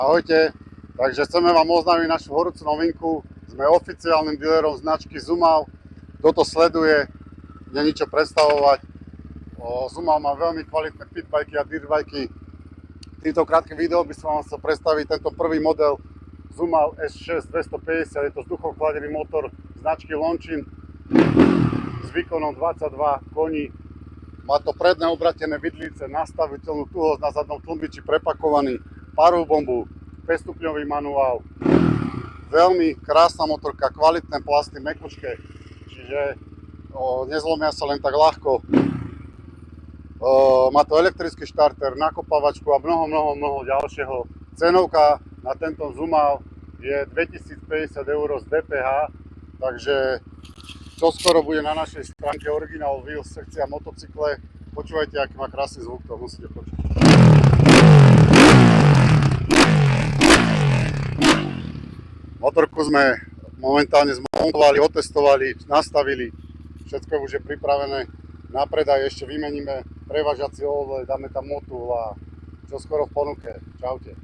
Ahojte, takže chceme vám oznámiť našu horúcu novinku. Sme oficiálnym dealerom značky Zumal. Kto to sleduje, není čo predstavovať. Zumal má veľmi kvalitné pitbajky a dirtbajky. V týmto krátke video by som vám chcel predstaviť tento prvý model Zumal S6 250. Je to vzduchochladený motor značky Longines s výkonom 22 koní. Má to predné obratené vidlice, nastaviteľnú tuhosť na zadnom tlmiči, prepakovaný, párovú bombu, 5-stupňový manuál. Veľmi krásna motorka, kvalitné plasty, mäkúčke, čiže nezlomia sa len tak ľahko. Má to elektrický štarter, nakopávačku a mnoho ďalšieho. Cenovka na tento Zumal je 2050 € z DPH, takže čoskoro bude na našej stránke Original Wheels sekcia motocykle. Počúvajte, aký má krásny zvuk, to musíte počuť. Motorku sme momentálne zmontovali, otestovali, nastavili. Všetko už je pripravené na predaj. Ešte vymeníme prevažací olej, dáme tam motul a čoskoro v ponuke. Čaute.